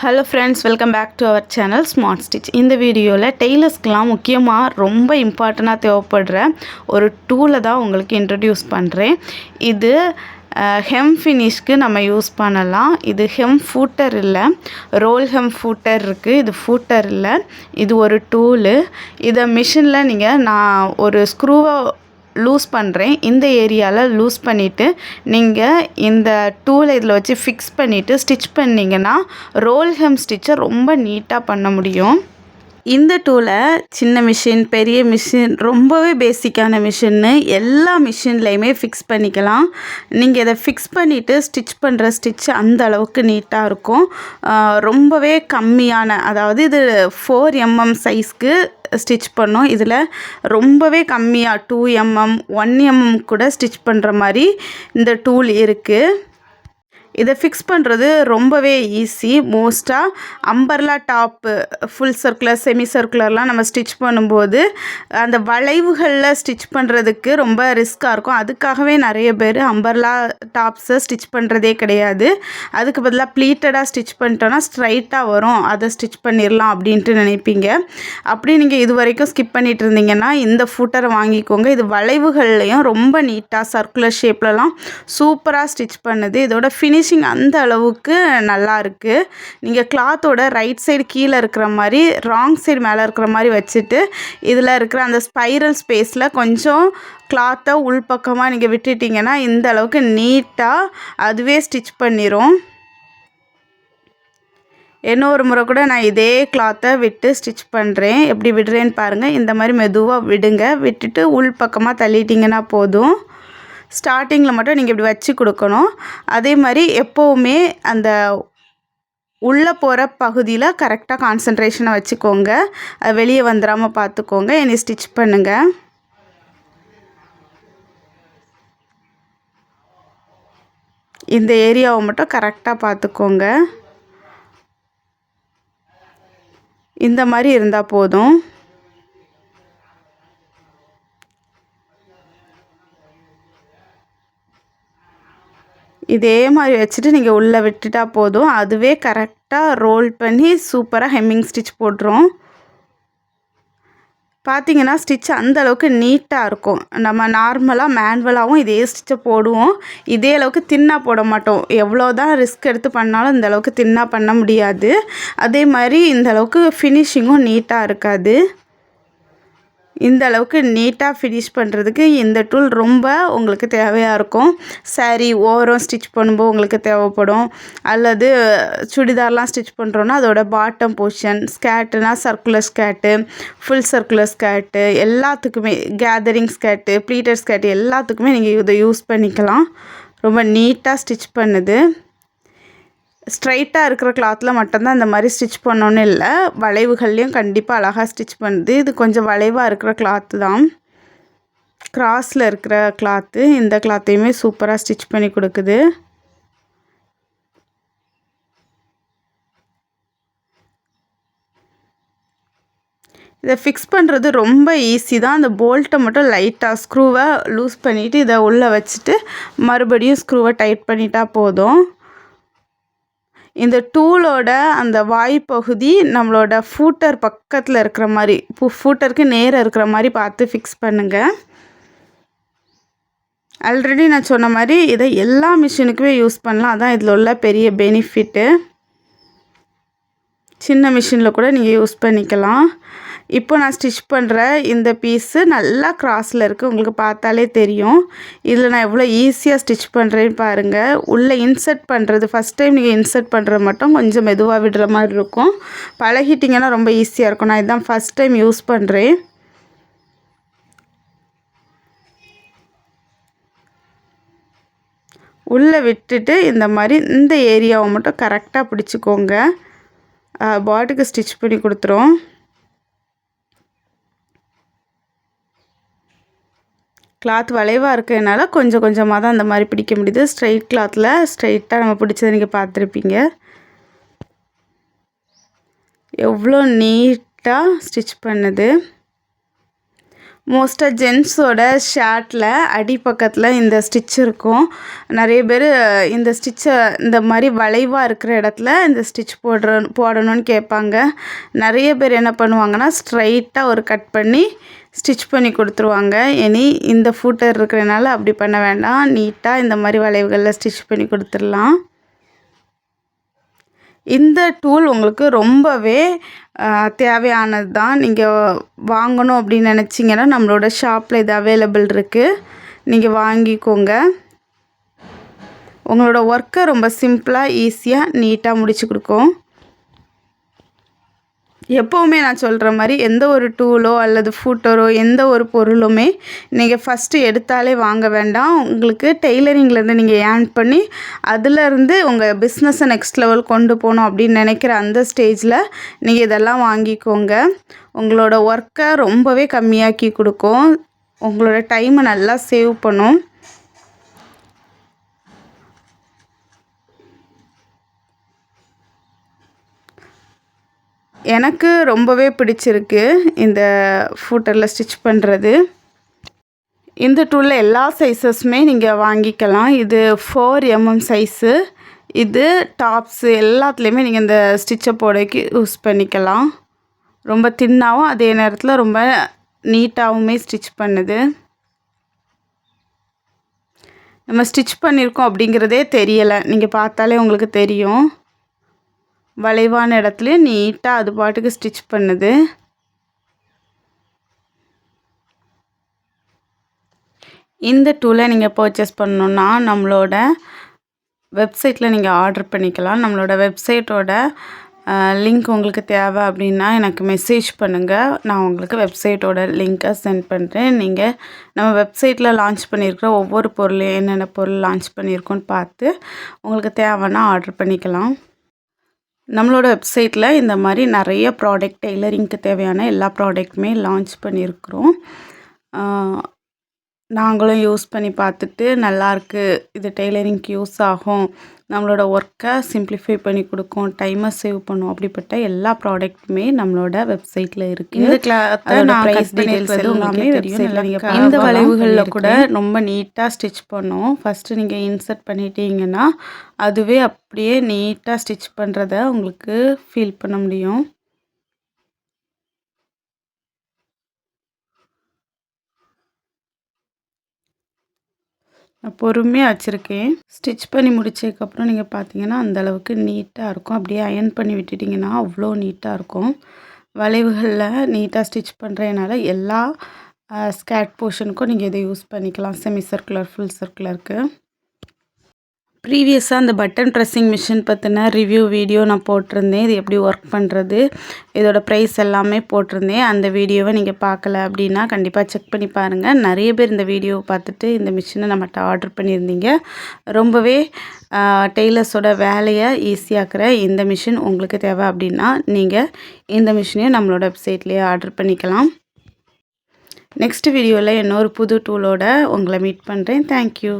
Hello friends, welcome back to our channel smart stitch. இந்த வீடியோவில் டெய்லர்ஸ்க்கெலாம் முக்கியமாக ரொம்ப இம்பார்ட்டண்ட்டாக தேவைப்படுற ஒரு டூலை தான் உங்களுக்கு இன்ட்ரடியூஸ் பண்ணுறேன். இது ஹெம் ஃபினிஷ்க்கு நம்ம யூஸ் பண்ணலாம். இது ஹெம் ஃபூட்டர் இல்லை, ரோல் ஹெம் ஃபூட்டர் இருக்குது. இது ஃபூட்டர் இல்லை, இது ஒரு டூலு. இதை மிஷினில் நான் ஒரு ஸ்க்ரூவை லூஸ் பண்ணுறேன். இந்த ஏரியாவில் லூஸ் பண்ணிவிட்டு நீங்கள் இந்த டூலை இதில் வச்சு ஃபிக்ஸ் பண்ணிவிட்டு ஸ்டிச் பண்ணிங்கன்னா ரோல் ஹெம் ஸ்டிச்சை ரொம்ப நீட்டாக பண்ண முடியும். இந்த டூலை சின்ன மிஷின், பெரிய மிஷின், ரொம்பவே பேசிக்கான மிஷின்னு எல்லா மிஷின்லேயுமே ஃபிக்ஸ் பண்ணிக்கலாம். நீங்கள் இதை ஃபிக்ஸ் பண்ணிவிட்டு ஸ்டிச் பண்ணுற ஸ்டிச் அந்த அளவுக்கு நீட்டாக இருக்கும். ரொம்பவே கம்மியான, அதாவது இது 4 mm சைஸ்க்கு ஸ்டிச் பண்ணோம். இதில் ரொம்பவே கம்மியாக 2 mm 1 mm கூட ஸ்டிச் பண்ணுற மாதிரி இந்த டூல் இருக்குது. இதை ஃபிக்ஸ் பண்ணுறது ரொம்பவே ஈஸி. மோஸ்ட்டாக umbrella top, full circular, semi சர்க்குலர்லாம் நம்ம ஸ்டிச் பண்ணும்போது அந்த வளைவுகளில் ஸ்டிச் பண்ணுறதுக்கு ரொம்ப ரிஸ்க்காக இருக்கும். அதுக்காகவே நிறைய பேர் அம்பர்லா டாப்ஸை ஸ்டிச் பண்ணுறதே கிடையாது. அதுக்கு பதிலாக ப்ளீட்டடாக ஸ்டிச் பண்ணிட்டோன்னா ஸ்ட்ரைட்டாக வரும், அதை ஸ்டிச் பண்ணிடலாம் அப்படின்ட்டு நினைப்பீங்க. அப்படி நீங்கள் இது வரைக்கும் ஸ்கிப் பண்ணிட்டு இருந்தீங்கன்னா இந்த ஃபூட்டரை வாங்கிக்கோங்க. இது வளைவுகள்லையும் ரொம்ப நீட்டாக சர்க்குலர் ஷேப்லலாம் சூப்பராக ஸ்டிச் பண்ணுது. இதோட ஃபினிஷிங் அந்த அளவுக்கு நல்லா இருக்குது. நீங்கள் கிளாத்தோட ரைட் சைடு கீழே இருக்கிற மாதிரி, ராங் சைடு மேலே இருக்கிற மாதிரி வச்சுட்டு இதில் இருக்கிற அந்த ஸ்பைரல் ஸ்பேஸில் கொஞ்சம் கிளாத்தை உள்பக்கமாக நீங்கள் விட்டுட்டிங்கன்னா இந்த அளவுக்கு நீட்டாக அதுவே ஸ்டிச் பண்ணிடும். இன்னொரு முறை கூட நான் இதே கிளாத்தை விட்டு ஸ்டிச் பண்ணுறேன். எப்படி விடுறேன்னு பாருங்கள். இந்த மாதிரி மெதுவாக விடுங்க. விட்டுட்டு உள்பக்கமாக தள்ளிட்டிங்கன்னா போதும். ஸ்டார்டிங்கில் மட்டும் நீங்கள் இப்படி வச்சு கொடுக்கணும். அதே மாதிரி எப்போவுமே அந்த உள்ளே போகிற பகுதியில் கரெக்டாக கான்சன்ட்ரேஷனை வச்சுக்கோங்க. அது வெளியே வந்துடாமல் பார்த்துக்கோங்க. இனி ஸ்டிச் பண்ணுங்கள். இந்த ஏரியாவை மட்டும் கரெக்டாக பார்த்துக்கோங்க. இந்த மாதிரி இருந்தால் போதும். இதே மாதிரி வச்சுட்டு நீங்கள் உள்ளே விட்டுட்டா போதும். அதுவே கரெக்டாக ரோல் பண்ணி சூப்பராக ஹெம்மிங் ஸ்டிச் போட்டுரும். பார்த்தீங்கன்னா ஸ்டிச் அந்த அளவுக்கு நீட்டாக இருக்கும். நம்ம நார்மலாக மேனுவலாகவும் இதே ஸ்டிச்சை போடுவோம். இதே அளவுக்கு தின்னாக போட மாட்டோம். எவ்வளோ தான் ரிஸ்க் எடுத்து பண்ணாலும் இந்த அளவுக்கு தின்னாக பண்ண முடியாது. அதே மாதிரி இந்த அளவுக்கு ஃபினிஷிங்கும் நீட்டாக இருக்காது. இந்த அளவுக்கு நீட்டாக ஃபினிஷ் பண்ணுறதுக்கு இந்த டூல் ரொம்ப உங்களுக்கு தேவையாக இருக்கும். சாரீ ஓரம் ஸ்டிச் பண்ணும்போது உங்களுக்கு தேவைப்படும். அல்லது சுடிதார்லாம் ஸ்டிச் பண்ணுறோன்னா அதோட பாட்டம் போர்ஷன், ஸ்கேர்ட்டுனா circular skirt, full circular skirt, எல்லாத்துக்குமே கேதரிங் ஸ்கேர்ட்டு, ப்ளீட்டட் ஸ்கேர்ட்டு எல்லாத்துக்குமே நீங்கள் இதை யூஸ் பண்ணிக்கலாம். ரொம்ப நீட்டாக ஸ்டிச் பண்ணுது. ஸ்ட்ரைட்டாக இருக்கிற கிளாத்தில் மட்டும்தான் இந்த மாதிரி ஸ்டிச் பண்ணோன்னு இல்லை, வளைவுகள்லேயும் கண்டிப்பாக அழகாக ஸ்டிச் பண்ணுது. இது கொஞ்சம் வளைவாக இருக்கிற கிளாத்து தான், கிராஸில் இருக்கிற கிளாத்து. இந்த கிளாத்தையுமே சூப்பராக ஸ்டிச் பண்ணி கொடுக்குது. இதை ஃபிக்ஸ் பண்ணுறது ரொம்ப ஈஸி தான். அந்த போல்ட்டை மட்டும் லைட்டாக ஸ்க்ரூவை லூஸ் பண்ணிவிட்டு இதை உள்ளே வச்சுட்டு மறுபடியும் ஸ்க்ரூவை டைட் பண்ணிட்டா போதும். இந்த டூலோட அந்த வாய்ப்பகுதி நம்மளோட ஃபூட்டர் பக்கத்தில் இருக்கிற மாதிரி, ஃபூட்டருக்கு நேராக இருக்கிற மாதிரி பார்த்து ஃபிக்ஸ் பண்ணுங்கள். ஆல்ரெடி நான் சொன்ன மாதிரி இதை எல்லா மிஷினுக்குமே யூஸ் பண்ணலாம். அதான் இதில் உள்ள பெரிய பெனிஃபிட்டு. சின்ன மிஷினில் கூட நீங்கள் யூஸ் பண்ணிக்கலாம். இப்போ நான் ஸ்டிச் பண்ணுற இந்த பீஸு நல்லா கிராஸில் இருக்குது, உங்களுக்கு பார்த்தாலே தெரியும். இதில் நான் எவ்வளோ ஈஸியாக ஸ்டிச் பண்ணுறேன்னு பாருங்கள். உள்ளே இன்சர்ட் பண்ணுறது ஃபஸ்ட் டைம் நீங்கள் இன்சர்ட் பண்ணுறது மட்டும் கொஞ்சம் மெதுவாக விடுற மாதிரி இருக்கும். பழகிட்டிங்கன்னா ரொம்ப ஈஸியாக இருக்கும். நான் இதுதான் ஃபஸ்ட் டைம் யூஸ் பண்ணுறேன். உள்ளே விட்டுட்டு இந்த மாதிரி இந்த ஏரியாவை மட்டும் கரெக்டாக பிடிச்சிக்கோங்க. பாட்டுக்கு ஸ்டிச் பண்ணி கொடுத்துரும். கிளாத் வளைவாக இருக்கிறதுனால கொஞ்சம் கொஞ்சமாக தான் அந்த மாதிரி பிடிக்க முடியுது. ஸ்ட்ரைட் கிளாத்தில் ஸ்ட்ரைட்டாக நம்ம பிடிச்சதை நீங்கள் பார்த்துருப்பீங்க. எவ்வளோ நீட்டாக ஸ்டிச் பண்ணுது. மோஸ்ட்டாக ஜென்ஸோட ஷர்ட்டில் அடிப்பக்கத்தில் இந்த ஸ்டிச் இருக்கும். நிறைய பேர் இந்த ஸ்டிச்சை இந்த மாதிரி வளைவாக இருக்கிற இடத்துல இந்த ஸ்டிச் போடணும்னு கேட்பாங்க. நிறைய பேர் என்ன பண்ணுவாங்கன்னா ஸ்ட்ரைட்டாக ஒரு கட் பண்ணி ஸ்டிச் பண்ணி கொடுத்துருவாங்க. இனி இந்த ஃபூட்டர் இருக்கிறனால அப்படி பண்ண வேண்டாம். நீட்டாக இந்த மாதிரி வளைவுகளில் ஸ்டிச் பண்ணி கொடுத்துடலாம். இந்த டூல் உங்களுக்கு ரொம்பவே தேவையானது தான். நீங்கள் வாங்கணும் அப்படின்னு நினச்சிங்கன்னா நம்மளோட ஷாப்பில் இது அவைலபிள் இருக்குது. நீங்கள் வாங்கிக்கோங்க. உங்களோட ஒர்க்கை ரொம்ப சிம்பிளாக ஈஸியாக நீட்டாக முடிச்சு கொடுக்கும். எப்போவுமே நான் சொல்கிற மாதிரி எந்த ஒரு டூலோ அல்லது ஃபூட்டரோ எந்த ஒரு பொருளுமே நீங்கள் ஃபஸ்ட்டு எடுத்தாலே வாங்க வேண்டாம். உங்களுக்கு டெய்லரிங்லேருந்து நீங்கள் ஏர்ன் பண்ணி அதிலேருந்து உங்கள் பிஸ்னஸை நெக்ஸ்ட் லெவல் கொண்டு போகணும் அப்படின்னு நினைக்கிற அந்த ஸ்டேஜில் நீங்கள் இதெல்லாம் வாங்கிக்கோங்க. உங்களோட ஒர்க்கை ரொம்பவே கம்மியாக்கி கொடுக்கும். உங்களோட டைமை நல்லா சேவ் பண்ணும். எனக்கு ரொம்பவே பிடிச்சிருக்கு இந்த ஃபூட்டரில் ஸ்டிச் பண்ணுறது. இந்த டூலில் எல்லா சைஸஸுமே நீங்கள் வாங்கிக்கலாம். இது 4mm சைஸு. இது டாப்ஸு எல்லாத்துலேயுமே நீங்கள் இந்த ஸ்டிச்சை போடக்கு யூஸ் பண்ணிக்கலாம். ரொம்ப தின்னாகவும் அதே நேரத்தில் ரொம்ப நீட்டாகவுமே ஸ்டிச் பண்ணுது. நம்ம ஸ்டிச் பண்ணியிருக்கோம் அப்படிங்கிறதே தெரியலை. நீங்கள் பார்த்தாலே உங்களுக்கு தெரியும். வளைவான இடத்துல நீட்டாக அது பாட்டுக்கு ஸ்டிச் பண்ணுது. இந்த டூலை நீங்கள் பர்ச்சேஸ் பண்ணணுன்னா நம்மளோட வெப்சைட்டில் நீங்கள் ஆர்டர் பண்ணிக்கலாம். நம்மளோட வெப்சைட்டோட லிங்க் உங்களுக்கு தேவை அப்படின்னா எனக்கு மெசேஜ் பண்ணுங்கள். நான் உங்களுக்கு வெப்சைட்டோட லிங்க்கை சென்ட் பண்ணுறேன். நீங்கள் நம்ம வெப்சைட்டில் லான்ச் பண்ணியிருக்கிற ஒவ்வொரு பொருளையும் என்னென்ன பொருள் லான்ச் பண்ணியிருக்கோன்னு பார்த்து உங்களுக்கு தேவைன்னா ஆர்டர் பண்ணிக்கலாம். நம்மளோட வெப்சைட்டில் இந்த மாதிரி நிறைய ப்ராடக்ட் டெய்லரிங்க்கு தேவையான எல்லா ப்ராடக்ட்டுமே லான்ச் பண்ணியிருக்கிறோம். நாங்களும் யூஸ் பண்ணி பார்த்துட்டு நல்லாயிருக்கு, இது டெய்லரிங்க்கு யூஸ் ஆகும், நம்மளோட ஒர்க்கை சிம்பிளிஃபை பண்ணி கொடுக்கும், டைமை சேவ் பண்ணும், அப்படிப்பட்ட எல்லா ப்ராடக்ட்டுமே நம்மளோட வெப்சைட்டில் இருக்குது. இந்த ப்ரைஸ் டீடைல்ஸ் எல்லாமே வெப்சைட்டில் நீங்கள் இந்த வளைவுகளில் கூட ரொம்ப நீட்டாக ஸ்டிச் பண்ணும். ஃபஸ்ட்டு நீங்கள் இன்சர்ட் பண்ணிட்டீங்கன்னா அதுவே அப்படியே நீட்டாக ஸ்டிச் பண்ணுறத உங்களுக்கு ஃபீல் பண்ண முடியும். நான் பொறுமையாக வச்சுருக்கேன். ஸ்டிச் பண்ணி முடிச்சதுக்கப்புறம் நீங்கள் பார்த்தீங்கன்னா அந்தளவுக்கு நீட்டாக இருக்கும். அப்படியே அயர்ன் பண்ணி விட்டுட்டிங்கன்னா அவ்வளோ நீட்டாக இருக்கும். வளைவுகளில் நீட்டாக ஸ்டிச் பண்ணுறதுனால எல்லா ஸ்கேட் போர்ஷனுக்கும் நீங்கள் இதை யூஸ் பண்ணிக்கலாம். செமி சர்க்குலர், ஃபுல் சர்க்குலருக்கு. ப்ரீவியஸாக அந்த பட்டன் ப்ரெஸ்ஸிங் மிஷின் பற்றின ரிவ்யூ வீடியோ நான் போட்டிருந்தேன். இது எப்படி ஒர்க் பண்ணுறது, இதோட ப்ரைஸ் எல்லாமே போட்டிருந்தேன். அந்த வீடியோவை நீங்கள் பார்க்கல அப்படின்னா கண்டிப்பாக செக் பண்ணி பாருங்கள். நிறைய பேர் இந்த வீடியோவை பார்த்துட்டு இந்த மிஷினை நம்மகிட்ட ஆர்டர் பண்ணியிருந்தீங்க. ரொம்பவே டெய்லர்ஸோட வேலையை ஈஸியாக்குற இந்த மிஷின் உங்களுக்கு தேவை அப்படின்னா நீங்கள் இந்த மிஷினையும் நம்மளோட வெப்சைட்லேயே ஆர்டர் பண்ணிக்கலாம். நெக்ஸ்ட் வீடியோவில் இன்னொரு புது டூலோட உங்களை மீட் பண்ணுறேன். தேங்க்யூ.